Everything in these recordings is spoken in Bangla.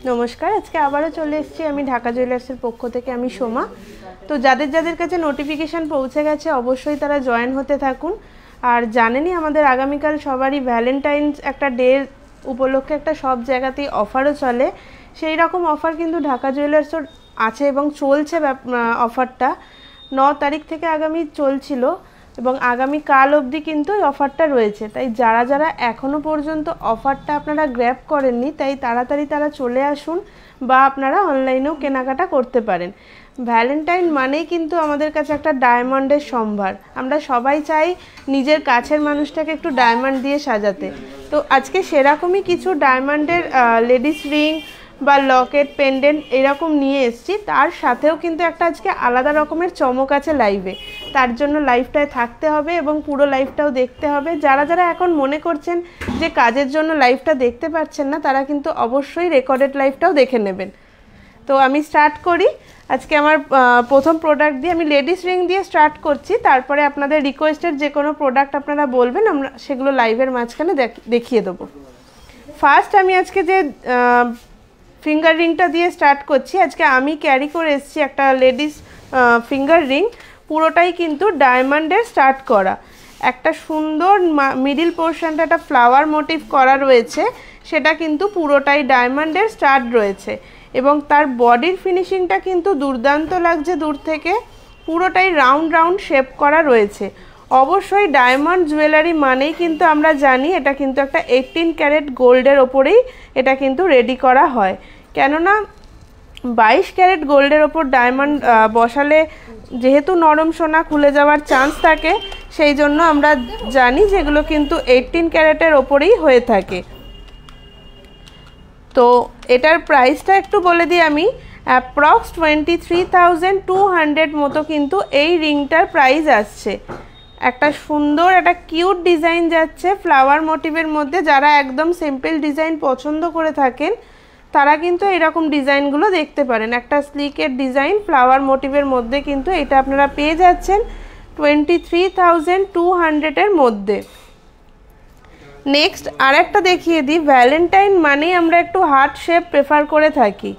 নমস্কার, আজকে আবারও চলে এসেছি আমি ঢাকা জুয়েলার্সের পক্ষ থেকে। আমি সোমা। তো যাদের যাদের কাছে নোটিফিকেশান পৌঁছে গেছে অবশ্যই তারা জয়েন হতে থাকুন। আর জানেনই আমাদের আগামীকাল সবারই ভ্যালেন্টাইন্স একটা ডে উপলক্ষে একটা সব জায়গাতেই অফারও চলে। সেই রকম অফার কিন্তু ঢাকা জুয়েলার্সও আছে এবং চলছে। অফারটা 9 তারিখ থেকে আগামী চলছিল এবং আগামী কাল অবধি কিন্তু এই অফারটা রয়েছে। তাই যারা যারা এখনও পর্যন্ত অফারটা আপনারা গ্র্যাব করেননি তাই তাড়াতাড়ি তারা চলে আসুন, বা আপনারা অনলাইনেও কেনাকাটা করতে পারেন। ভ্যালেন্টাইন মানেই কিন্তু আমাদের কাছে একটা ডায়মন্ডের সম্ভার। আমরা সবাই চাই নিজের কাছের মানুষটাকে একটু ডায়মন্ড দিয়ে সাজাতে। তো আজকে সেরকমই কিছু ডায়মন্ডের লেডিস রিং বা লকেট, পেন্ডেন্ট এরকম নিয়ে এসেছি। তার সাথেও কিন্তু একটা আজকে আলাদা রকমের চমক আছে লাইভে। তার জন্য লাইভটায় থাকতে হবে এবং পুরো লাইভটাও দেখতে হবে। যারা যারা এখন মনে করছেন যে কাজের জন্য লাইভটা দেখতে পাচ্ছেন না, তারা কিন্তু অবশ্যই রেকর্ডেড লাইভটাও দেখে নেবেন। তো আমি স্টার্ট করি। আজকে আমার প্রথম প্রোডাক্ট দিয়ে, আমি লেডিস রিং দিয়ে স্টার্ট করছি। তারপরে আপনাদের রিকোয়েস্টের যে কোনো প্রোডাক্ট আপনারা বলবেন, আমরা সেগুলো লাইভের মাঝখানে দেখিয়ে দেবো। ফার্স্ট আমি আজকে যে ফিঙ্গার রিংটা দিয়ে স্টার্ট করছি। আজকে আমি ক্যারি করে এসেছি একটা লেডিস ফিঙ্গার রিং, পুরোটাই কিন্তু ডায়মন্ডের স্টার্ট করা। একটা সুন্দর মিডিল পোর্শনটা একটা ফ্লাওয়ার মোটিভ করা রয়েছে, সেটা কিন্তু পুরোটাই ডায়মন্ডের স্টার্ট রয়েছে এবং তার বডির ফিনিশিংটা কিন্তু দুর্দান্ত লাগছে দূর থেকে। পুরোটাই রাউন্ড রাউন্ড শেপ করা রয়েছে। অবশ্যই ডায়মন্ড জুয়েলারি মানেই কিন্তু আমরা জানি এটা কিন্তু একটা 18 ক্যারেট গোল্ডের ওপরেই এটা কিন্তু রেডি করা হয়। কেননা 22 ক্যারেট গোল্ডের ওপর ডায়মন্ড বসালে যেহেতু নরম সোনা খুলে যাওয়ার চান্স থাকে, সেই জন্য আমরা জানি যেগুলো কিন্তু 18 ক্যারেটের ওপরেই হয়ে থাকে। তো এটার প্রাইসটা একটু বলে দিই আমি। অ্যাপ্রক্স 23,200 মতো কিন্তু এই রিংটার প্রাইস আসছে। একটা সুন্দর একটা কিউট ডিজাইন যাচ্ছে ফ্লাওয়ার মোটিভের মধ্যে। যারা একদম সিম্পল ডিজাইন পছন্দ করে থাকেন তারা কিন্তু এরকম ডিজাইনগুলো দেখতে পারেন। একটা স্লিকের ডিজাইন ফ্লাওয়ার মোটিভের মধ্যে কিন্তু এটা আপনারা পেয়ে যাচ্ছেন 23,200-এর মধ্যে। নেক্সট আর একটা দেখিয়ে দিই। ভ্যালেন্টাইন মানেই আমরা একটু হার্ট শেপ প্রেফার করে থাকি।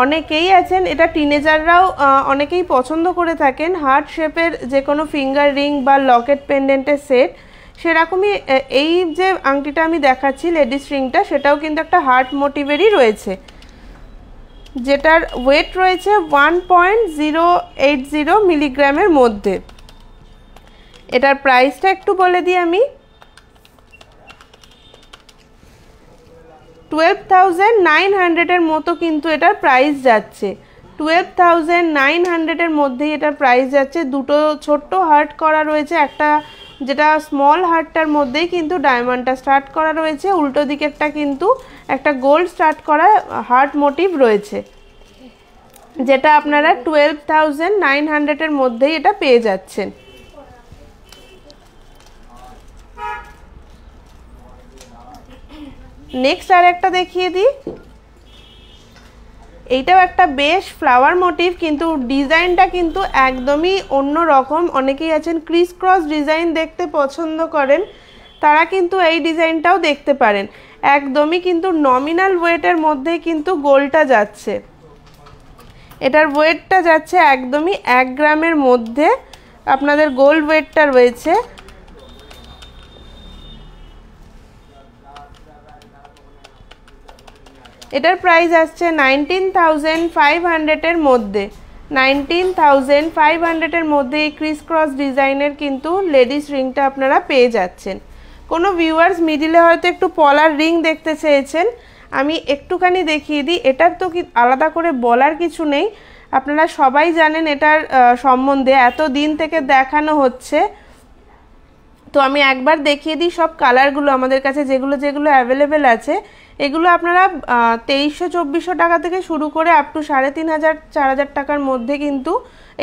অনেকেই আছেন, এটা টিনেজাররাও অনেকেই পছন্দ করে থাকেন হার্ট শেপের যে কোনো ফিঙ্গার রিং বা লকেট পেন্ডেন্টের সেট। সেরকমই এই যে আংটিটা আমি দেখাচ্ছি লেডিস রিংটা, সেটাও কিন্তু একটা হার্ট মোটিভেরই রয়েছে, যেটার ওয়েট রয়েছে 1.080 মিলিগ্রামের মধ্যে। এটার প্রাইসটা একটু বলে দিই আমি। 12,900-এর মতো কিন্তু এটার প্রাইস যাচ্ছে। 12,900-এর মধ্যেই এটার প্রাইস যাচ্ছে। দুটো ছোট্ট হার্ট করা রয়েছে, একটা যেটা স্মল হার্টটার মধ্যেই কিন্তু ডায়মন্ডটা স্টার্ট করা রয়েছে, উল্টো দিকেরটা কিন্তু একটা গোল্ড স্টার্ট করা হার্ট মোটিভ রয়েছে, যেটা আপনারা 12,900-এর মধ্যেই এটা পেয়ে যাচ্ছেন। নেক্সট আর একটা দেখিয়ে দিই। এইটাও একটা বেশ ফ্লাওয়ার মোটিভ, কিন্তু ডিজাইনটা কিন্তু একদমই অন্য রকম। অনেকেই আছেন ক্রিস ক্রস ডিজাইন দেখতে পছন্দ করেন, তারা কিন্তু এই ডিজাইনটাও দেখতে পারেন। একদমই কিন্তু নমিনাল ওয়েটের মধ্যেই কিন্তু গোল্ডটা যাচ্ছে। এটার ওয়েটটা যাচ্ছে একদমই 1 গ্রামের মধ্যে আপনাদের গোল্ড ওয়েটটা রয়েছে। এটার প্রাইস আসছে 19,500-এর মধ্যে। 19,500-এর মধ্যে এই ক্রিস ক্রস ডিজাইনের কিন্তু লেডিস রিংটা আপনারা পেয়ে যাচ্ছেন। কোনো ভিউয়ার্স মিডিলে হয়তো একটু পলার রিং দেখতে চেয়েছেন, আমি একটুখানি দেখিয়ে দিই। এটার তো কি আলাদা করে বলার কিছু নেই, আপনারা সবাই জানেন এটার সম্বন্ধে, এত দিন থেকে দেখানো হচ্ছে। তো আমি একবার দেখিয়ে দিই সব কালারগুলো আমাদের কাছে যেগুলো যেগুলো অ্যাভেলেবেল আছে। এগুলো আপনারা 2300-2400 টাকা থেকে শুরু করে আপ টু 3,500-4,000 টাকার মধ্যে কিন্তু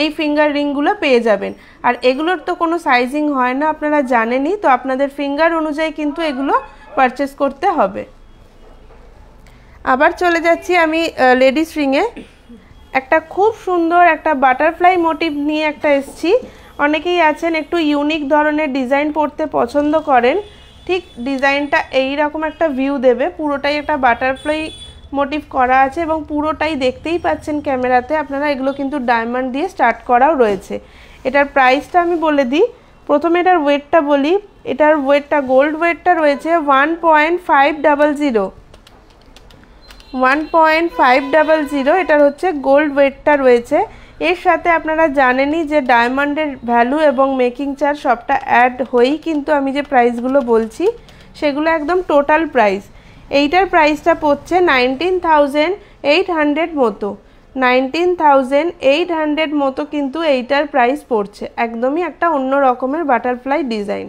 এই ফিঙ্গার রিংগুলো পেয়ে যাবেন। আর এগুলোর তো কোনো সাইজিং হয় না, আপনারা জানেনই। তো আপনাদের ফিঙ্গার অনুযায়ী কিন্তু এগুলো পারচেস করতে হবে। আবার চলে যাচ্ছি আমি লেডিস রিংয়ে। একটা খুব সুন্দর একটা বাটারফ্লাই মোটিভ নিয়ে একটা এসছি। অনেকেই আছেন একটু ইউনিক ধরনের ডিজাইন পড়তে পছন্দ করেন, ঠিক ডিজাইনটা এই রকম একটা ভিউ দেবে, পুরোটাই একটা বাটারফ্লাই মোটিভ করা আছে এবং পুরোটাই দেখতেই পাচ্ছেন ক্যামেরাতে আপনারা, এগুলো কিন্তু ডায়মন্ড দিয়ে স্টার্ট করাও রয়েছে। এটার প্রাইসটা আমি বলে দিই। প্রথমে এটার ওয়েটটা বলি। এটার ওয়েটটা, গোল্ড ওয়েটটা রয়েছে 1.500, 1.500 এটার হচ্ছে গোল্ড ওয়েটটা রয়েছে। এর সাথে আপনারা জানেনই যে ডায়মন্ডের ভ্যালু এবং মেকিং চার্জ সবটা অ্যাড হয়েই কিন্তু আমি যে প্রাইসগুলো বলছি সেগুলো একদম টোটাল প্রাইস। এইটার প্রাইসটা পড়ছে 19,800 মতো, 19,800 মতো কিন্তু এইটার প্রাইস পড়ছে। একদমই একটা অন্য রকমের বাটারফ্লাই ডিজাইন।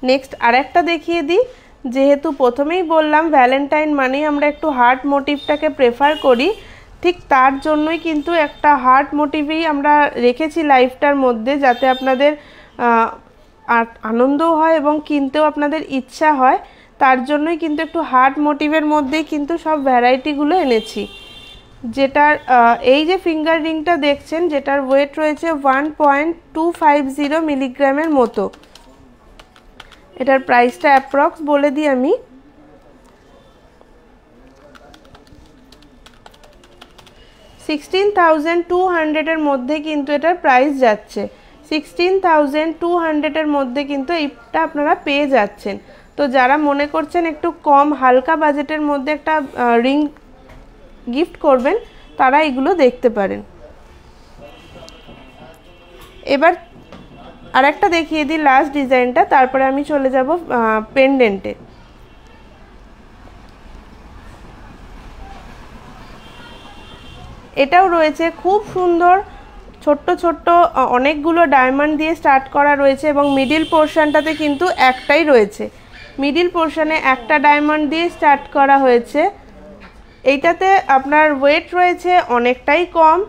নেক্সট আরেকটা দেখিয়ে দিই। যেহেতু প্রথমেই বললাম ভ্যালেন্টাইন মানেই আমরা একটু হার্ট মোটিভটাকে প্রেফার করি, ঠিক তার জন্যই কিন্তু একটা হার্ট মোটিভেই আমরা রেখেছি লাইফটার মধ্যে, যাতে আপনাদের আনন্দও হয় এবং কিনতেও আপনাদের ইচ্ছা হয়। তার জন্যই কিন্তু একটু হার্ট মোটিভের মধ্যেই কিন্তু সব ভ্যারাইটিগুলো এনেছি। যেটার এই যে ফিঙ্গার রিংটা দেখছেন, যেটার ওয়েট রয়েছে 1.250 মিলিগ্রামের মতো। এটার প্রাইসটা অ্যাপ্রক্স বলে দিই আমি। $16,200 মধ্যে কিন্তু এটার প্রাইস যাচ্ছে। 16,200 মধ্যে কিন্তু এইটা আপনারা পেয়ে যাচ্ছেন। তো যারা মনে করছেন একটু কম হালকা বাজেটের মধ্যে একটা রিং গিফট করবেন, তারা এগুলো দেখতে পারেন। এবার আরেকটা দেখিয়ে দিই লাস্ট ডিজাইনটা, তারপরে আমি চলে যাব পেন্ডেন্টে। এটাও রয়েছে খুব সুন্দর, ছোট্ট ছোট্ট অনেকগুলো ডায়মন্ড দিয়ে স্টার্ট করা রয়েছে এবং মিডিল পোর্শনটাতে কিন্তু একটাই রয়েছে। মিডিল পোর্শনে একটা ডায়মন্ড দিয়ে স্টার্ট করা হয়েছে। এইটাতে আপনার ওয়েট রয়েছে অনেকটাই কম,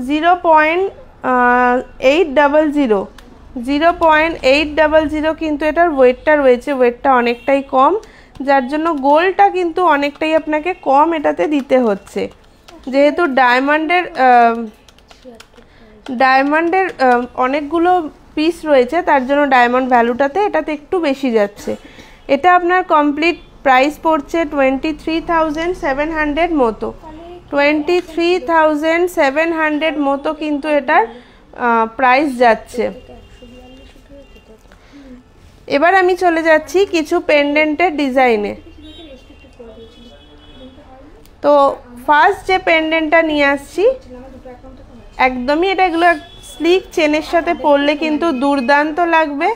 0.800 কিন্তু এটার ওয়েটটা রয়েছে। ওয়েটটা অনেকটাই কম, যার জন্য গোলটা কিন্তু অনেকটাই আপনাকে কম এটাতে দিতে হচ্ছে। যেহেতু ডায়মন্ডের অনেকগুলো পিস রয়েছে, তার জন্য ডায়মন্ড ভ্যালুটাতে এটাতে একটু বেশি যাচ্ছে। এটা আপনার কমপ্লিট প্রাইস পড়ছে 23,700 মতো, 23,700 মতো কিন্তু এটার প্রাইস যাচ্ছে। এবার আমি চলে যাচ্ছি কিছু পেন্ডেন্টের ডিজাইনে। তো ফার্স্ট যে পেন্ডেন্টটা নিয়ে আসছি, একদমই এগুলো স্লিক চেনের সাথে পরলে কিন্তু দুর্দান্ত লাগবে।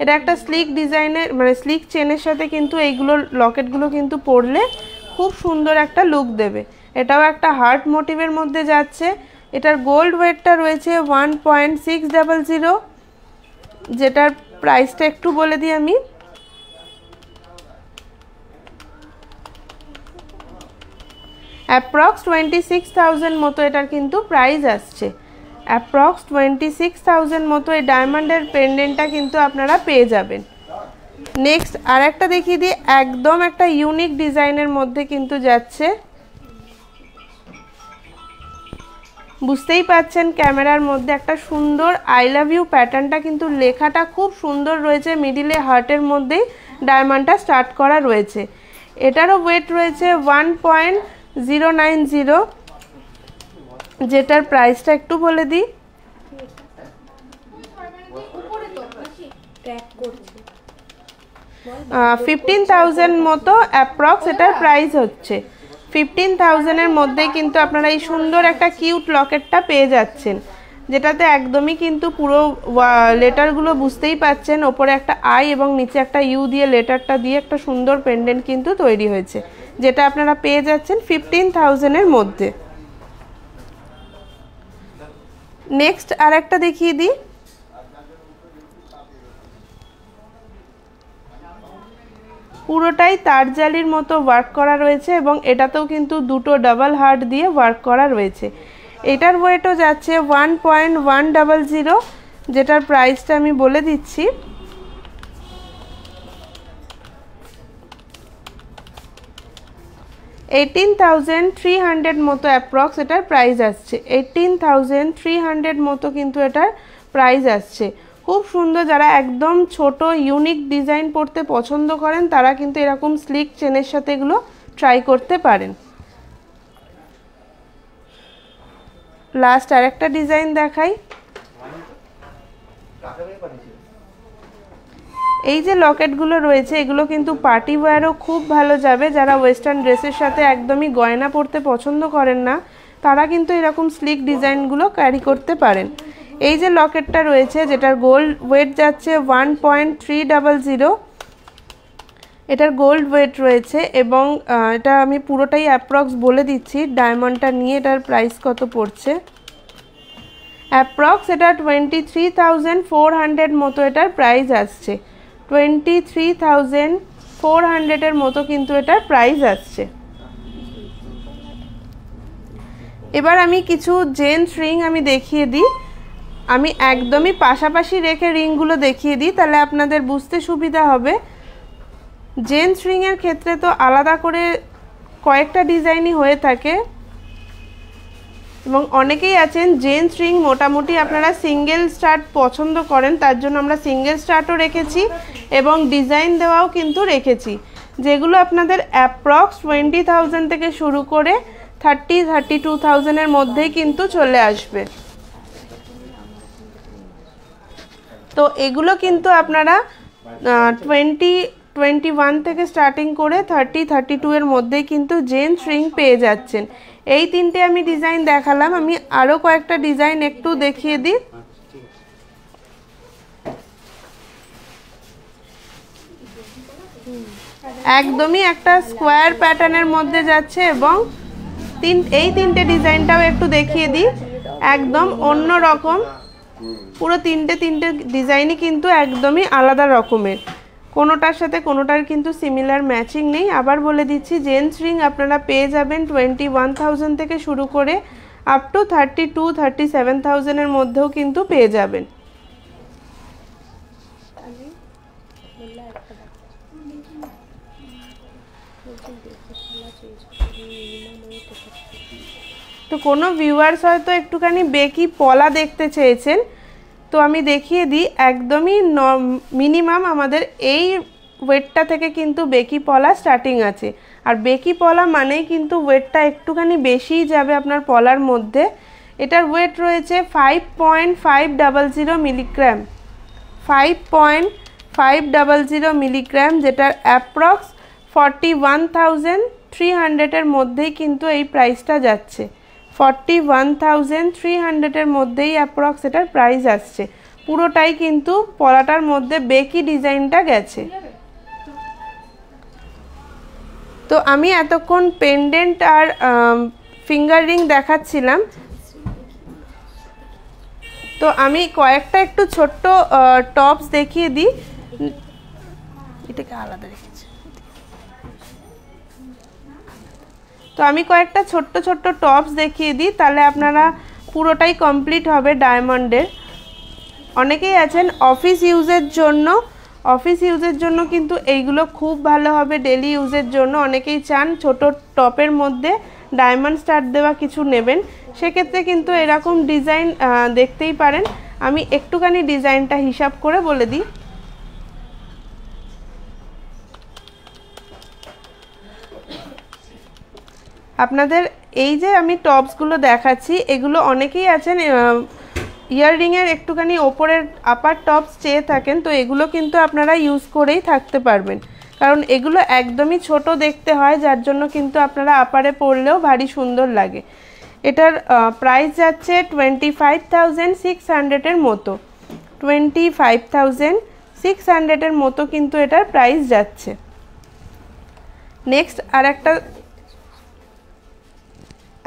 এটা একটা স্লিক ডিজাইনের মানে স্লিক চেনের সাথে কিন্তু এইগুলো লকেটগুলো কিন্তু পরলে খুব সুন্দর একটা লুক দেবে। এটাও একটা হার্ট মোটিভের মধ্যে যাচ্ছে। এটার গোল্ড ওয়েটটা রয়েছে 1.600, যেটার প্রাইসটা একটু বলে দিই আমি। অ্যাপ্রক্স 26,000 মতো এটার কিন্তু প্রাইস আসছে। অ্যাপ্রক্স 26,000 মতো এই ডায়মন্ডের পেন্ডেন্টটা কিন্তু আপনারা পেয়ে যাবেন। নেক্সট আর একটা দেখিয়ে দিই, একদম একটা ইউনিক ডিজাইনের মধ্যে কিন্তু যাচ্ছে। বুঝতেই পাচ্ছেন ক্যামেরার মধ্যে একটা সুন্দর আই লাভ ইউ প্যাটার্নটা কিন্তু লেখাটা খুব সুন্দর রয়েছে। মিডিলে হার্টের মধ্যেই ডায়মন্ডটা স্টার্ট করা রয়েছে। এটারও ওয়েট রয়েছে 1.090, যেটার প্রাইসটা একটু বলে দিই। 15,000 মতো অ্যাপ্রক্স এটার প্রাইস হচ্ছে। 15,000-এর মধ্যেই কিন্তু আপনারা এই সুন্দর একটা কিউট লকেটটা পেয়ে যাচ্ছেন, যেটাতে একদমই কিন্তু পুরো লেটারগুলো বুঝতেই পাচ্ছেন, ওপরে একটা আই এবং নিচে একটা ইউ দিয়ে লেটারটা দিয়ে একটা সুন্দর পেন্ডেন্ট কিন্তু তৈরি হয়েছে, যেটা আপনারা পেয়ে যাচ্ছেন 15,000-এর মধ্যে। নেক্সট আর একটা দেখিয়ে দিই। পুরোটাই তারজালির মতো ওয়ার্ক করা রয়েছে এবং এটাতেও কিন্তু দুটো ডাবল হার্ট দিয়ে ওয়ার্ক করা রয়েছে। এটার ওয়েটও যাচ্ছে 1.100, যেটার প্রাইসটা আমি বলে দিচ্ছি। $18,300 মতো অ্যাপ্রক্স এটার প্রাইস আসছে। 18,300 মতো কিন্তু এটার প্রাইস আসছে। খুব সুন্দর। যারা একদম ছোট ইউনিক ডিজাইন পরতে পছন্দ করেন তারা কিন্তু এরকম স্লিক চেনের সাথে এগুলো ট্রাই করতে পারেন। লাস্ট আরেকটা ডিজাইন দেখাই। এই যে লকেটগুলো রয়েছে এগুলো কিন্তু পার্টি ওয়্যারও খুব ভালো যাবে। যারা ওয়েস্টার্ন ড্রেসের সাথে একদমই গয়না পরতে পছন্দ করেন না তারা কিন্তু এরকম স্লিক ডিজাইনগুলো ক্যারি করতে পারেন। এই যে লকেটটা রয়েছে যেটার গোল্ড ওয়েট যাচ্ছে 1.300, এটার গোল্ড ওয়েট রয়েছে এবং এটা আমি পুরোটাই অ্যাপ্রক্স বলে দিচ্ছি ডায়মন্ডটা নিয়ে এটার প্রাইস কত পড়ছে। অ্যাপ্রক্স এটা 23,400 মতো এটার প্রাইস আসছে। 23,400 মতো কিন্তু এটার প্রাইস আসছে। এবার আমি কিছু জেন্টস রিং আমি দেখিয়ে দিই। আমি একদমই পাশাপাশি রেখে রিংগুলো দেখিয়ে দিই তাহলে আপনাদের বুঝতে সুবিধা হবে। জেন্টস রিংয়ের ক্ষেত্রে তো আলাদা করে কয়েকটা ডিজাইনই হয়ে থাকে এবং অনেকেই আছেন জেন্টস রিং মোটামুটি আপনারা সিঙ্গেল স্টার্ট পছন্দ করেন, তার জন্য আমরা সিঙ্গেল স্টার্টও রেখেছি এবং ডিজাইন দেওয়াও কিন্তু রেখেছি, যেগুলো আপনাদের অ্যাপ্রক্স 20,000 থেকে শুরু করে 32,000 মধ্যেই কিন্তু চলে আসবে। তো এগুলো কিন্তু আপনারা 21 থেকে স্টার্টিং করে 32 এর মধ্যেই কিন্তু জেন্টস রিং পেয়ে যাচ্ছেন। এই তিনটে আমি ডিজাইন দেখালাম, আমি আরও কয়েকটা ডিজাইন একটু দেখিয়ে দিই। একদমই একটা স্কোয়ার প্যাটার্নের মধ্যে যাচ্ছে এবং এই তিনটে ডিজাইনটাও একটু দেখিয়ে দিই। একদম অন্য রকম, পুরো তিনটে ডিজাইনই কিন্তু একদমই আলাদা রকমের, কোনোটার সাথে কোনোটার কিন্তু সিমিলার ম্যাচিং নেই। আবার বলে দিচ্ছি জেন্টস রিং আপনারা পেয়ে যাবেন 21,000 থেকে শুরু করে আপ টু 32,000-37,000 মধ্যেও কিন্তু পেয়ে যাবেন। তো কোনো ভিউয়ার্স হয়তো একটুখানি বেকি পলা দেখতে চেয়েছেন, তো আমি দেখিয়ে দিই একদমই মিনিমাম আমাদের এই ওয়েটটা থেকে কিন্তু বেকি পলা স্টার্টিং আছে। আর বেকি পলা মানেই কিন্তু ওয়েটটা একটুখানি বেশিই যাবে আপনার পলার মধ্যে। এটার ওয়েট রয়েছে 5.500 মিলিগ্রাম, 5.500 মিলিগ্রাম, যেটার অ্যাপ্রক্স 41,300 এর মধ্যেই কিন্তু এই প্রাইসটা যাচ্ছে। 41,300 এর মধ্যেই অ্যাপ্রক্স এটার প্রাইস আসছে। পুরোটাই কিন্তু পলাটার মধ্যে বেকি ডিজাইনটা গেছে। তো আমি এতক্ষণ পেন্ডেন্ট আর ফিঙ্গার রিং দেখাচ্ছিলাম, তো আমি কয়েকটা একটু ছোট্ট টপস দেখিয়ে দিই। এটাকে আলাদা রেখেছি। তো আমি কয়েকটা ছোট্ট টপস দেখিয়ে দিই, তাহলে আপনারা পুরোটাই কমপ্লিট হবে ডায়মন্ডের। অনেকেই আছেন অফিস ইউজের জন্য কিন্তু এইগুলো খুব ভালো হবে ডেলি ইউজের জন্য। অনেকেই চান ছোট টপের মধ্যে ডায়মন্ড স্টার দেওয়া কিছু নেবেন, সেক্ষেত্রে কিন্তু এরকম ডিজাইন দেখতেই পারেন। আমি একটুখানি ডিজাইনটা হিসাব করে বলে দিই। আপনাদের এই যে আমি টপসগুলো দেখাচ্ছি, এগুলো অনেকেই আছেন ইয়াররিংয়ের একটুখানি ওপরের আপার টপস চেয়ে থাকেন, তো এগুলো কিন্তু আপনারা ইউজ করেই থাকতে পারবেন, কারণ এগুলো একদমই ছোট দেখতে হয়, যার জন্য কিন্তু আপনারা আপারে পরলেও ভারী সুন্দর লাগে। এটার প্রাইস যাচ্ছে 25,600 এর মতো, 25,600 এর মতো কিন্তু এটার প্রাইস যাচ্ছে। নেক্সট আর একটা,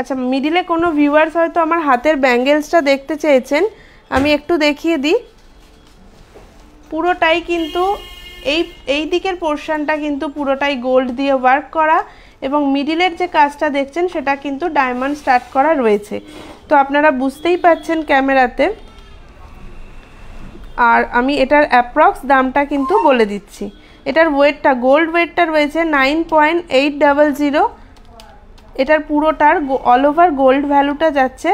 আচ্ছা মিডিলে কোনো ভিউয়ার্স হয়তো আমার হাতের ব্যাঙ্গেলসটা দেখতে চেয়েছেন, আমি একটু দেখিয়ে দিই। পুরোটাই কিন্তু এই দিকের পোর্শনটা কিন্তু পুরোটাই গোল্ড দিয়ে ওয়ার্ক করা এবং মিডিলের যে কাজটা দেখছেন সেটা কিন্তু ডায়মন্ড স্টার্ট করা রয়েছে। তো আপনারা বুঝতেই পাচ্ছেন ক্যামেরাতে। আর আমি এটার অ্যাপ্রক্স দামটা কিন্তু বলে দিচ্ছি। এটার ওয়েটটা, গোল্ড ওয়েটটা রয়েছে 9.800। এটার পুরোটার অল ওভার গোল্ড ভ্যালুটা যাচ্ছে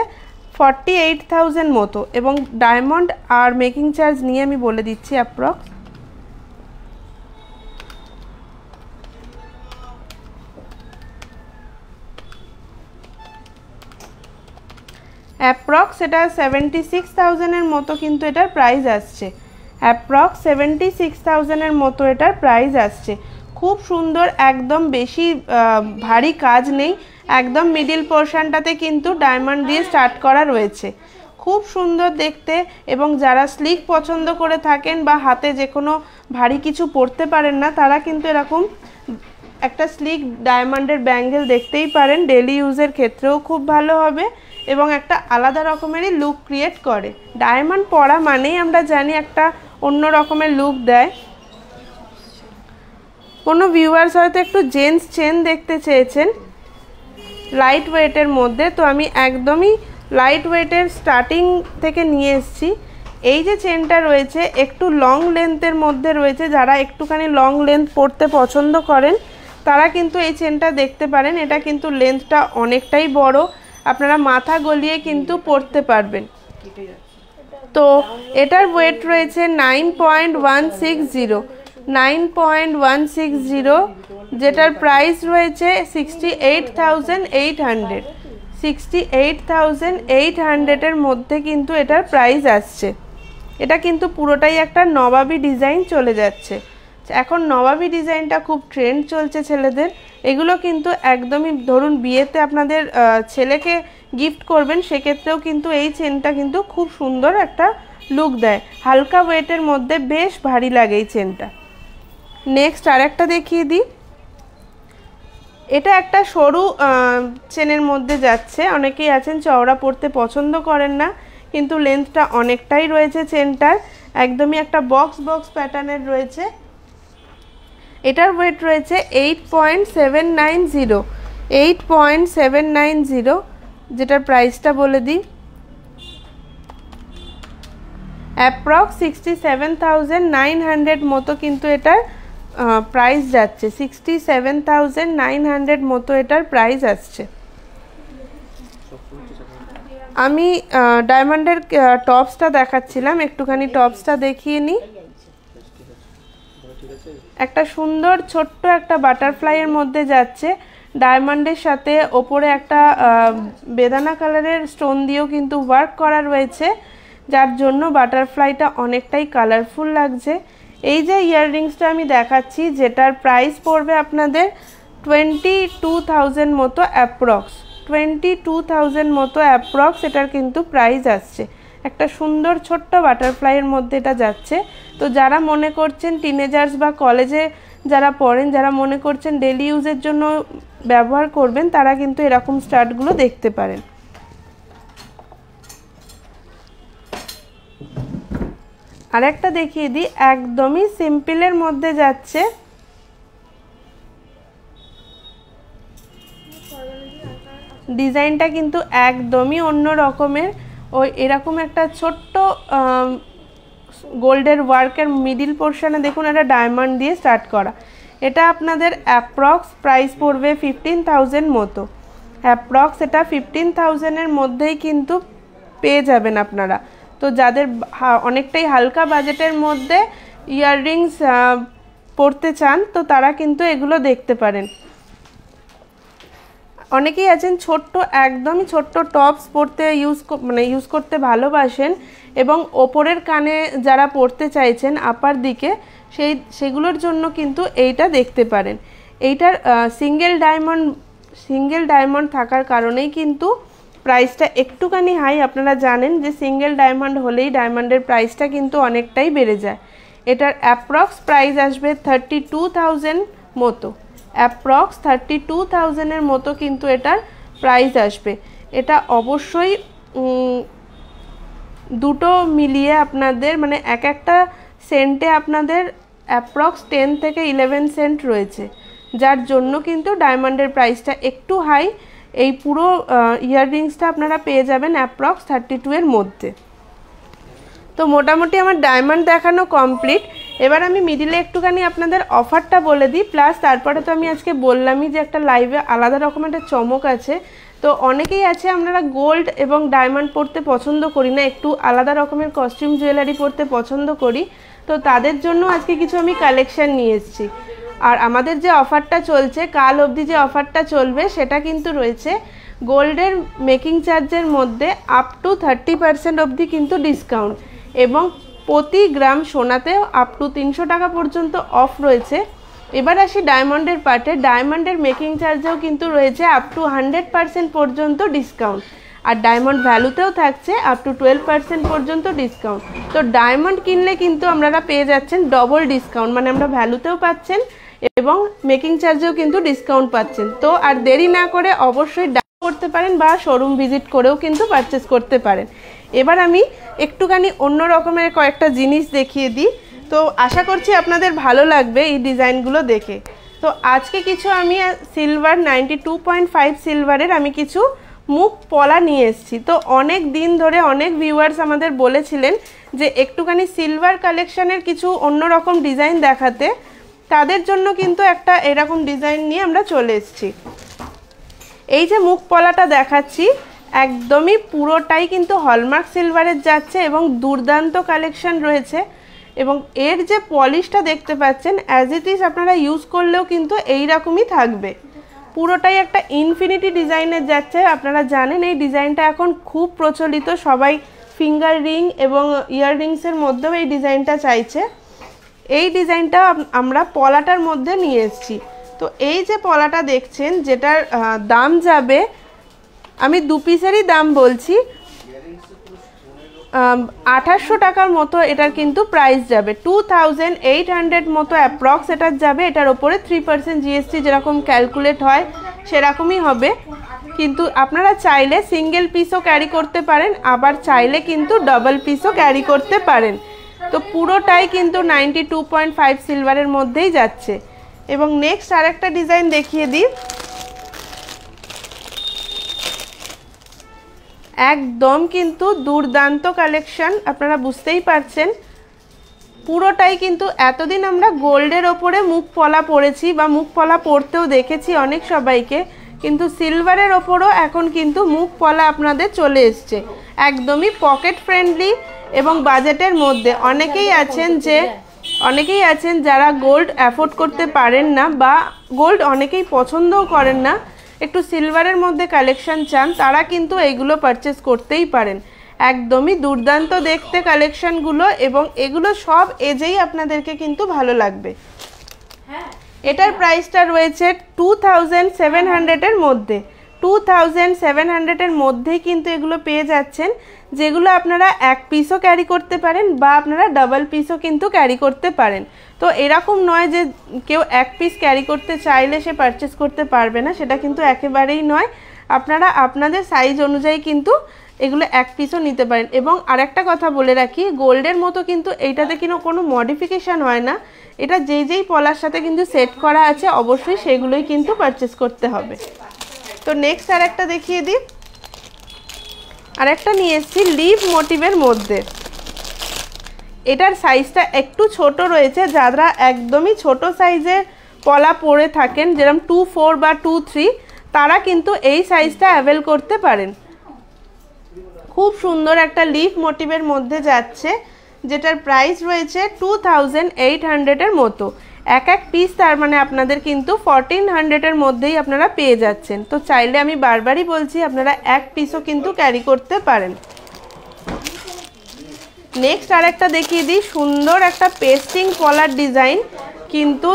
48,000 মতো, এবং ডায়মন্ড আর মেকিং চার্জ নিয়ে আমি বলে দিচ্ছি অ্যাপ্রক্স। অ্যাপ্রক্স এটা 76,000-এর মতো কিন্তু এটার প্রাইস আসছে। অ্যাপ্রক্স 76,000-এর মতো এটার প্রাইস আসছে। খুব সুন্দর, একদম বেশি ভারী কাজ নেই, একদম মিডিল পোর্শনটাতে কিন্তু ডায়মন্ড দিয়ে স্টার্ট করা রয়েছে। খুব সুন্দর দেখতে, এবং যারা স্লিক পছন্দ করে থাকেন বা হাতে যে কোনো ভারী কিছু পরতে পারেন না, তারা কিন্তু এরকম একটা স্লিক ডায়মন্ডের ব্যাঙ্গেল দেখতেই পারেন। ডেলি ইউজের ক্ষেত্রেও খুব ভালো হবে এবং একটা আলাদা রকমেরই লুক ক্রিয়েট করে। ডায়মন্ড পরা মানেই আমরা জানি একটা অন্য রকমের লুক দেয়। কোনো ভিউয়ার্স হয়তো একটু জেন্টস চেন দেখতে চেয়েছেন লাইট ওয়েটের মধ্যে, তো আমি একদমই লাইট ওয়েটের স্টার্টিং থেকে নিয়ে এসেছি। এই যে চেনটা রয়েছে একটু লং লেন্থের মধ্যে রয়েছে, যারা একটুখানি লং লেন্থ পরতে পছন্দ করেন তারা কিন্তু এই চেনটা দেখতে পারেন। এটা কিন্তু লেন্থটা অনেকটাই বড়, আপনারা মাথা গলিয়ে কিন্তু পরতে পারবেন। তো এটার ওয়েট রয়েছে 9.160, 9.160, যেটার প্রাইস রয়েছে 68,800, 68,800-এর মধ্যে কিন্তু এটার প্রাইস আসছে। এটা কিন্তু পুরোটাই একটা নবাবী ডিজাইন চলে যাচ্ছে। এখন নবাবী ডিজাইনটা খুব ট্রেন্ড চলছে ছেলেদের। এগুলো কিন্তু একদমই, ধরুন বিয়েতে আপনাদের ছেলেকে গিফট করবেন, সেক্ষেত্রেও কিন্তু এই চেনটা কিন্তু খুব সুন্দর একটা লুক দেয়। হালকা ওয়েটের মধ্যে বেশ ভারী লাগে এই চেনটা। নেক্সট আরেকটা দেখিয়ে দিই। এটা একটা সরু চেনের মধ্যে যাচ্ছে। অনেকেই আছেন চওড়া পরতে পছন্দ করেন না, কিন্তু লেন্থটা অনেকটাই রয়েছে চেনটার, একদমই একটা বক্স বক্স প্যাটার্নের রয়েছে। এটার ওয়েট রয়েছে 8.790, 8.790, যেটার প্রাইসটা বলে দিই। অ্যাপ্রক্স 67,900 মতো কিন্তু এটার প্রাইস যাচ্ছে। 67,900 মতো এটার প্রাইস আসছে। আমি ডায়মন্ডের টপসটা দেখাচ্ছিলাম, একটুখানি টপসটা দেখিয়ে নিই। একটা সুন্দর ছোট্ট একটা বাটারফ্লাইয়ের মধ্যে যাচ্ছে, ডায়মন্ডের সাথে ওপরে একটা বেদানা কালারের স্টোন দিয়েও কিন্তু ওয়ার্ক করা রয়েছে, যার জন্য বাটারফ্লাইটা অনেকটাই কালারফুল লাগছে। এই যে ইয়াররিংসটা আমি দেখাচ্ছি, যেটার প্রাইস পড়বে আপনাদের 22,000 মতো অ্যাপ্রক্স, 22,000 মতো অ্যাপ্রক্স এটার কিন্তু প্রাইস আসছে। একটা সুন্দর ছোট্ট বাটারফ্লাইয়ের মধ্যে এটা যাচ্ছে। তো যারা মনে করছেন টিনেজার্স বা কলেজে যারা পড়েন, যারা মনে করছেন ডেলি ইউজের জন্য ব্যবহার করবেন, তারা কিন্তু এরকম স্টার্টগুলো দেখতে পারেন। আরেকটা দেখিয়ে দিই, একদমই সিম্পলের মধ্যে যাচ্ছে। ডিজাইনটা কিন্তু একদমই অন্য রকমের। ওই এরকম একটা ছোট্ট গোল্ডের ওয়ার্কের মিডিল পোর্শনে দেখুন একটা ডায়মন্ড দিয়ে স্টার্ট করা। এটা আপনাদের অ্যাপ্রক্স প্রাইস পড়বে 15,000 মতো। অ্যাপ্রক্স এটা 15,000-এর মধ্যেই কিন্তু পেয়ে যাবেন আপনারা। তো যাদের অনেকটাই হালকা বাজেটের মধ্যে ইয়াররিংস পরতে চান, তো তারা কিন্তু এগুলো দেখতে পারেন। অনেকেই আছেন ছোট্ট, একদমই ছোট্ট টপস পরতে ইউজ করতে ভালোবাসেন, এবং ওপরের কানে যারা পরতে চাইছেন আপার দিকে, সেগুলোর জন্য কিন্তু এইটা দেখতে পারেন। এইটার সিঙ্গেল ডায়মন্ড থাকার কারণেই কিন্তু প্রাইসটা একটুখানি হাই। আপনারা জানেন যে সিঙ্গেল ডায়মন্ড হলেই ডায়মন্ডের প্রাইসটা কিন্তু অনেকটাই বেড়ে যায়। এটার অ্যাপ্রক্স প্রাইস আসবে 32,000 মতো, অ্যাপ্রক্স 32,000-এর মতো কিন্তু এটার প্রাইস আসবে। এটা অবশ্যই দুটো মিলিয়ে আপনাদের, মানে এক একটা সেন্টে আপনাদের অ্যাপ্রক্স 10 থেকে 11 সেন্ট রয়েছে, যার জন্য কিন্তু ডায়মন্ডের প্রাইসটা একটু হাই। এই পুরো ইয়াররিংসটা আপনারা পেয়ে যাবেন অ্যাপ্রক্স 32-এর মধ্যে। তো মোটামুটি আমার ডায়মন্ড দেখানো কমপ্লিট। এবার আমি মিডিলে একটুখানি আপনাদের অফারটা বলে দিই, প্লাস তারপরে তো আমি আজকে বললামই যে একটা লাইভে আলাদা রকম একটা চমক আছে, তো অনেকেই আছে আমরা গোল্ড এবং ডায়মন্ড পরতে পছন্দ করি না, একটু আলাদা রকমের কস্টিউম জুয়েলারি পরতে পছন্দ করি। তো তাদের জন্য আজকে কিছু আমি কালেকশন নিয়ে এসেছি। আর আমাদের যে অফারটা চলছে, কাল অবধি যে অফারটা চলবে সেটা কিন্তু রয়েছে গোল্ডের মেকিং চার্জের মধ্যে আপ টু 30% অবধি কিন্তু ডিসকাউন্ট, এবং প্রতি গ্রাম সোনাতেও আপ টু 300 টাকা পর্যন্ত অফ রয়েছে। এবার আসি ডায়মন্ডের পার্টে। ডায়মন্ডের মেকিং চার্জেও কিন্তু রয়েছে আপ টু 100% পর্যন্ত ডিসকাউন্ট, আর ডায়মন্ড ভ্যালুতেও থাকছে আপ টু 12% পর্যন্ত ডিসকাউন্ট। তো ডায়মন্ড কিনলে কিন্তু আপনারা পেয়ে যাচ্ছেন ডবল ডিসকাউন্ট, মানে আমরা ভ্যালুতেও পাচ্ছেন এবং মেকিং চার্জেও কিন্তু ডিসকাউন্ট পাচ্ছেন। তো আর দেরি না করে অবশ্যই করতে পারেন বা শোরুম ভিজিট করেও কিন্তু পারচেস করতে পারেন। এবার আমি একটুখানি অন্য রকমের কয়েকটা জিনিস দেখিয়ে দিই, তো আশা করছি আপনাদের ভালো লাগবে এই ডিজাইনগুলো দেখে। তো আজকে কিছু আমি সিলভার 92.5 সিলভারের আমি কিছু মুখ পলা নিয়ে এসেছি। তো অনেক দিন ধরে অনেক ভিউয়ার্স আমাদের বলেছিলেন যে একটুখানি সিলভার কালেকশানের কিছু অন্যরকম ডিজাইন দেখাতে, তাদের জন্য কিন্তু একটা এরকম ডিজাইন নিয়ে আমরা চলে এসেছি। এই যে মুখ পলাটা দেখাচ্ছি একদমই পুরোটাই কিন্তু হলমার্ক সিলভারের যাচ্ছে এবং দুর্দান্ত কালেকশন রয়েছে, এবং এর যে পলিশটা দেখতে পাচ্ছেন অ্যাজ ইট ইজ আপনারা ইউজ করলেও কিন্তু এই রকমই থাকবে। পুরোটাই একটা ইনফিনিটি ডিজাইনের যাচ্ছে। আপনারা জানেন এই ডিজাইনটা এখন খুব প্রচলিত, সবাই ফিঙ্গার রিং এবং ইয়াররিংসের মধ্যেও এই ডিজাইনটা চাইছে। এই ডিজাইনটা আমরা পলাটার মধ্যে নিয়ে এসেছি। তো এই যে পলাটা দেখছেন যেটার দাম যাবে, আমি দু পিসেরই দাম বলছি, 2800 টাকার মতো এটার কিন্তু প্রাইস যাবে। 2800 মতো অ্যাপ্রক্স এটার যাবে। এটার ওপরে 3% জিএসটি যেরকম ক্যালকুলেট হয় সেরকমই হবে, কিন্তু আপনারা চাইলে সিঙ্গেল পিসও ক্যারি করতে পারেন, আবার চাইলে কিন্তু ডাবল পিসও ক্যারি করতে পারেন। তো পুরোটাই কিন্তু 92.5 সিলভারের মধ্যেই যাচ্ছে। এবং নেক্সট আরেকটা ডিজাইন দেখিয়ে দিই, একদম কিন্তু দুর্দান্ত কালেকশন, আপনারা বুঝতেই পারছেন। পুরোটাই কিন্তু এতদিন আমরা গোল্ডের ওপরে মুখ পলা পরেছি বা মুখ পলা পরতেও দেখেছি অনেক সবাইকে, কিন্তু সিলভারের ওপরও এখন কিন্তু মুখ পলা আপনাদের চলে এসছে একদমই পকেট ফ্রেন্ডলি এবং বাজেটের মধ্যে। অনেকেই আছেন যারা গোল্ড অ্যাফোর্ড করতে পারেন না বা গোল্ড অনেকেই পছন্দও করেন না, একটু সিলভারের মধ্যে কালেকশন চান, তারা কিন্তু এইগুলো পারচেস করতেই পারেন। একদমই দুর্দান্ত দেখতে কালেকশনগুলো, এবং এগুলো সব এজেই আপনাদেরকে কিন্তু ভালো লাগবে। এটার প্রাইসটা রয়েছে 2700 মধ্যে। 2700 মধ্যেই কিন্তু এগুলো পেয়ে যাচ্ছেন, যেগুলো আপনারা এক পিসও ক্যারি করতে পারেন বা আপনারা ডাবল পিসও কিন্তু ক্যারি করতে পারেন। তো এরকম নয় যে কেউ এক পিস ক্যারি করতে চাইলে সে পারচেস করতে পারবে না, সেটা কিন্তু একেবারেই নয়। আপনারা আপনাদের সাইজ অনুযায়ী কিন্তু এগুলো এক পিসও নিতে পারেন। এবং আরেকটা কথা বলে রাখি, গোল্ডের মতো কিন্তু এইটাতে কিন্তু কোনো মডিফিকেশান হয় না, এটা যেই পলার সাথে কিন্তু সেট করা আছে অবশ্যই সেগুলোই কিন্তু পারচেস করতে হবে। তো নেক্সট আরেকটা দেখিয়ে দিই, আরেকটা নিয়ে এসেছি লিভ মোটিভের মধ্যে। এটার সাইজটা একটু ছোট রয়েছে, যারা একদমই ছোট সাইজের পলা পরে থাকেন যেরকম 24 বা 23, তারা কিন্তু এই সাইজটা অ্যাভেল করতে পারেন। খুব সুন্দর একটা লিভ মোটিভের মধ্যে যাচ্ছে, যেটার প্রাইস রয়েছে 2800 মতো। এক পিস, তার মানে আপনাদের কিন্তু 1400 মধ্যেই আপনারা পেয়ে যাচ্ছেন। তো চাইলে আমি বারবারই বলছি আপনারা এক পিসও কিন্তু ক্যারি করতে পারেন। নেক্সট আরেকটা দেখিয়ে দিই, সুন্দর একটা পেস্টিং পলার ডিজাইন, কিন্তু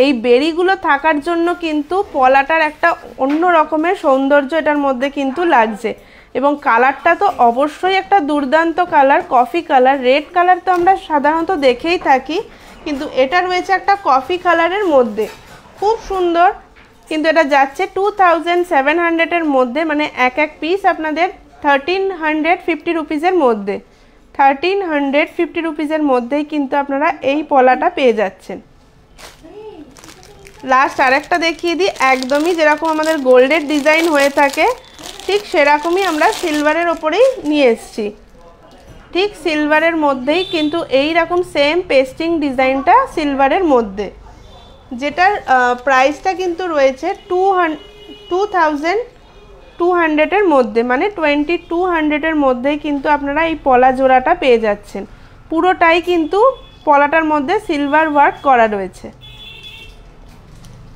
এই বেরিগুলো থাকার জন্য কিন্তু পলাটার একটা অন্য রকমের সৌন্দর্য এটার মধ্যে কিন্তু লাগছে। এবং কালারটা তো অবশ্যই একটা দুর্দান্ত colour, coffee colour. Red colour তো আমরা সাধারণত দেখেই থাকি, কিন্তু এটা রয়েছে একটা কফি কালারের মধ্যে, খুব সুন্দর। কিন্তু এটা যাচ্ছে 2700 মধ্যে, মানে এক পিস আপনাদের 1350 রুপিসের মধ্যে। 1350 রুপিসের মধ্যেই কিন্তু আপনারা এই পলাটা পেয়ে যাচ্ছেন। লাস্ট আরেকটা দেখিয়ে দিই, একদমই যেরকম আমাদের গোল্ডের ডিজাইন হয়ে থাকে ঠিক সেরকমই আমরা সিলভারের ওপরেই নিয়ে এসেছি। ঠিক সিলভারের মধ্যেই কিন্তু এই রকম সেম পেস্টিং ডিজাইনটা সিলভারের মধ্যে, যেটার প্রাইসটা কিন্তু রয়েছে 2000 2200-এর মধ্যে, মানে 2200-এর মধ্যেই কিন্তু আপনারা এই পলা জোড়াটা পেয়ে যাচ্ছেন। পুরোটাই কিন্তু পলাটার মধ্যে সিলভার ওয়ার্ক করা রয়েছে।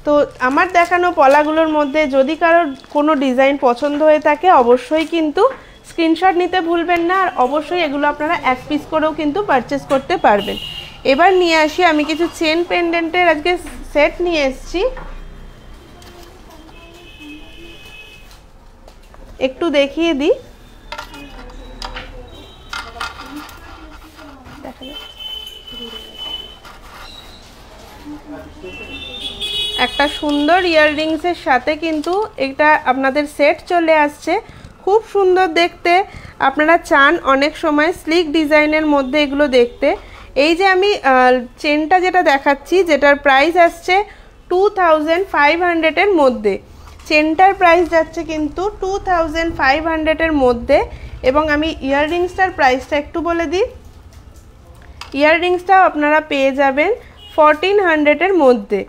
তো আমার দেখানো পলাগুলোর মধ্যে যদি কারোর কোনো ডিজাইন পছন্দ হয়ে থাকে অবশ্যই কিন্তু স্ক্রিনশট নিতে ভুলবেন না, আর অবশ্যই এগুলো আপনারা এক পিস করেও কিন্তু পারচেস করতে পারবেন। এবার নিয়ে আসি, আমি কিছু চেন পেন্ডেন্টের আজকে সেট নিয়ে এসেছি, একটু দেখিয়ে দিই। একটা সুন্দর ইয়াররিংসের সাথে কিন্তু এটা আপনাদের সেট চলে আসছে, খুব সুন্দর দেখতে। আপনারা চান অনেক সময় স্লিক ডিজাইনের মধ্যে এগুলো দেখতে। এই যে আমি চেনটা যেটা দেখাচ্ছি, যেটার প্রাইস আসছে 2500-এর মধ্যে, চেনটার প্রাইস যাচ্ছে কিন্তু 2500-এর মধ্যে। এবং আমি ইয়াররিংসটার প্রাইসটা একটু বলে দিই, ইয়াররিংসটাও আপনারা পেয়ে যাবেন 1400-এর মধ্যে।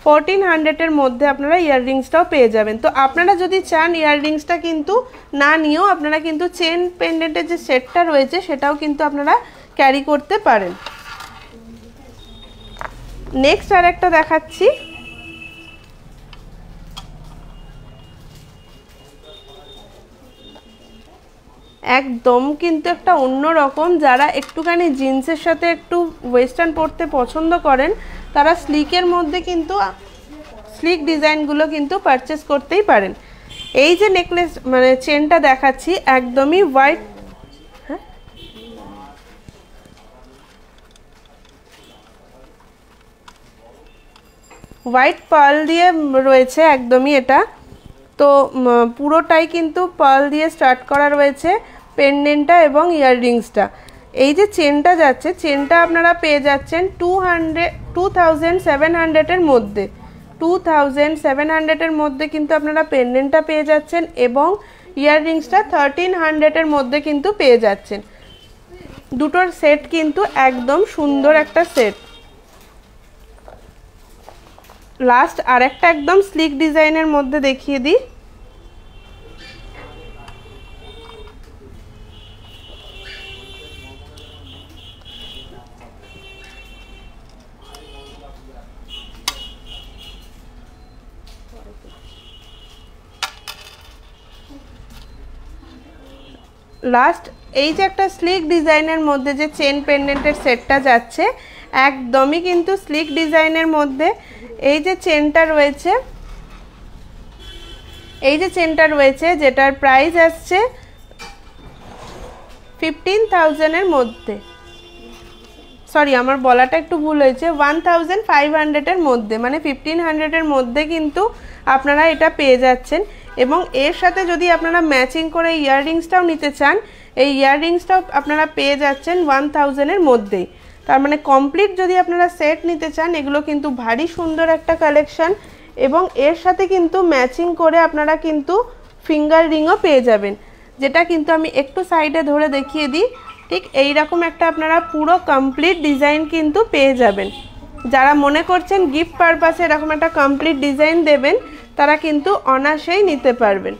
1400-এর মধ্যে আপনারা ইয়াররিংসটাও পেয়ে যাবেন। তো আপনারা যদি চান ইয়াররিংসটা কিন্তু না নিয়েও আপনারা কিন্তু চেন পেন্ডেন্টের যে সেটটা রয়েছে সেটাও কিন্তু আপনারা ক্যারি করতে পারেন। নেক্সট আর একটা দেখাচ্ছি, একদম কিন্তু একটা অন্য রকম। যারা একটুখানি জিন্সের সাথে একটু ওয়েস্টার্ন পরতে পছন্দ করেন তারা স্লিকের মধ্যে কিন্তু স্লিক ডিজাইনগুলো কিন্তু পারচেস করতেই পারেন। এই যে নেকলেস মানে চেনটা দেখাচ্ছি একদমই হোয়াইট পার্ল দিয়ে রয়েছে একদমই এটা। তো পুরোটাই কিন্তু পার্ল দিয়ে স্টার্ট করা রয়েছে পেন্ডেন্টটা এবং ইয়াররিংসটা। এই যে চেনটা যাচ্ছে, চেনটা আপনারা পেয়ে যাচ্ছেন 2700-এর মধ্যে। 2700-এর মধ্যে কিন্তু আপনারা পেন্ডেন্টটা পেয়ে যাচ্ছেন এবং ইয়াররিংসটা 1300-এর মধ্যে কিন্তু পেয়ে যাচ্ছেন। দুটোর সেট কিন্তু একদম সুন্দর একটা সেট। লাস্ট আরেকটা একদম স্লিক ডিজাইনের মধ্যে দেখিয়ে দিই। লাস্ট এই যে একটা স্লিক ডিজাইনের মধ্যে যে চেন পেন্ডেন্টের সেটটা যাচ্ছে একদমই কিন্তু স্লিক ডিজাইনের মধ্যে। এই যে চেনটা রয়েছে, এই যে চেনটা রয়েছে যেটার প্রাইস আসছে 15,000-এর মধ্যে, সরি আমার বলাটা একটু ভুল হয়েছে, 1500-এর মধ্যে, মানে 1500-এর মধ্যে কিন্তু আপনারা এটা পেয়ে যাচ্ছেন। এবং এর সাথে যদি আপনারা ম্যাচিং করে ইয়াররিংসটাও নিতে চান, এই ইয়াররিংসটাও আপনারা পেয়ে যাচ্ছেন 1000-এর মধ্যেই। তার মানে কমপ্লিট যদি আপনারা সেট নিতে চান, এগুলো কিন্তু ভারী সুন্দর একটা কালেকশন। এবং এর সাথে কিন্তু ম্যাচিং করে আপনারা কিন্তু ফিঙ্গার রিংও পেয়ে যাবেন, যেটা কিন্তু আমি একটু সাইডে ধরে দেখিয়ে দিই। ঠিক এই রকম একটা আপনারা পুরো কমপ্লিট ডিজাইন কিন্তু পেয়ে যাবেন। যারা মনে করছেন গিফট পারপাসে এরকম একটা কমপ্লিট ডিজাইন দেবেন তারা কিন্তু অনায়াসেই নিতে পারবেন।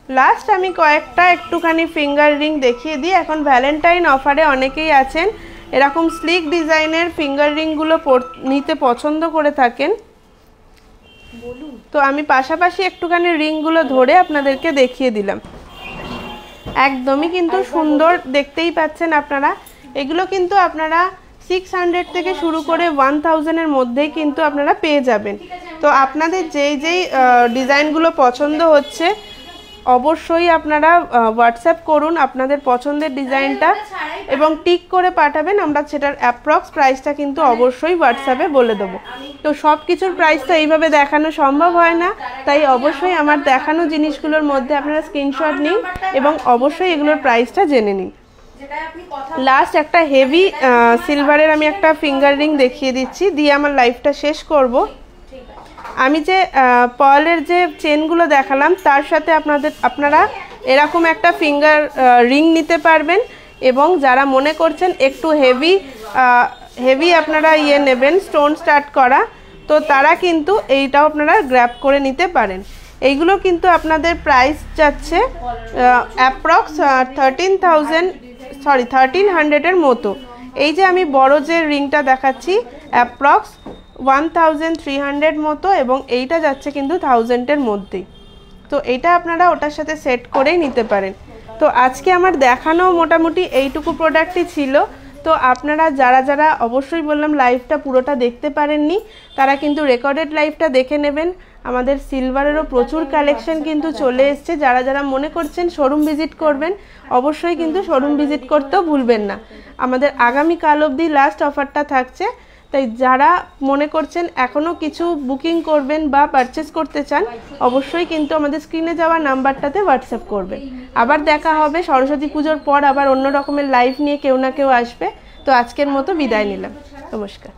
লাস্ট আমি কয়েকটা একটুখানি ফিঙ্গার রিং দেখিয়ে দিই। এখন ভ্যালেন্টাইন অফারে অনেকেই আছেন এরকম স্লিক ডিজাইনের ফিঙ্গার রিংগুলো নিতে পছন্দ করে থাকেন। তো আমি পাশাপাশি একটুখানি রিংগুলো ধরে আপনাদেরকে দেখিয়ে দিলাম। একদমই কিন্তু সুন্দর, দেখতেই পাচ্ছেন আপনারা। এগুলো কিন্তু আপনারা 600 থেকে শুরু করে 1000-এর মধ্যেই কিন্তু আপনারা পেয়ে যাবেন। তো আপনাদের যেই যেই ডিজাইনগুলো পছন্দ হচ্ছে অবশ্যই আপনারা হোয়াটসঅ্যাপ করুন আপনাদের পছন্দের ডিজাইনটা এবং টিক করে পাঠাবেন। আমরা সেটার অ্যাপ্রক্স প্রাইসটা কিন্তু অবশ্যই হোয়াটসঅ্যাপে বলে দেবো। তো সব কিছুর প্রাইস তো এইভাবে দেখানো সম্ভব হয় না, তাই অবশ্যই আমার দেখানো জিনিসগুলোর মধ্যে আপনারা স্ক্রিনশট নিন এবং অবশ্যই এগুলোর প্রাইসটা জেনে নিন। লাস্ট একটা হেভি সিলভারের আমি একটা ফিঙ্গার রিং দেখিয়ে দিচ্ছি, দিয়ে আমার লাইফটা শেষ করব। আমি যে পার্লের যে চেনগুলো দেখালাম তার সাথে আপনারা এরকম একটা ফিঙ্গার রিং নিতে পারবেন। এবং যারা মনে করছেন একটু হেভি আপনারা নেবেন স্টোন স্টার্ট করা, তো তারা কিন্তু এইটাও আপনারা গ্র্যাব করে নিতে পারেন। এইগুলো কিন্তু আপনাদের প্রাইস যাচ্ছে অ্যাপ্রক্স 1300-এর মতো। এই যে আমি বড় যে রিংটা দেখাচ্ছি অ্যাপ্রক্স 1300 মতো, এবং এইটা যাচ্ছে কিন্তু 1000-এর মধ্যেই। তো এইটা আপনারা ওটার সাথে সেট করেই নিতে পারেন। তো আজকে আমার দেখানো মোটামুটি এইটুকু প্রোডাক্টই ছিল। তো আপনারা যারা যারা অবশ্যই বললাম লাইভটা পুরোটা দেখতে পারেননি, তারা কিন্তু রেকর্ডেড লাইভটা দেখে নেবেন। আমাদের সিলভারেরও প্রচুর কালেকশন কিন্তু চলে এসছে। যারা যারা মনে করছেন শোরুম ভিজিট করবেন, অবশ্যই কিন্তু শোরুম ভিজিট করতেও ভুলবেন না। আমাদের আগামীকাল অবধি লাস্ট অফারটা থাকছে। তাই যারা মনে করছেন এখনও কিছু বুকিং করবেন বা পারচেস করতে চান, অবশ্যই কিন্তু আমাদের স্ক্রিনে যাওয়া নাম্বারটাতে হোয়াটসঅ্যাপ করবেন। আবার দেখা হবে সরস্বতী পুজোর পর, আবার অন্য রকমের লাইভ নিয়ে কেউ না কেউ আসবে। তো আজকের মতো বিদায় নিলাম, নমস্কার।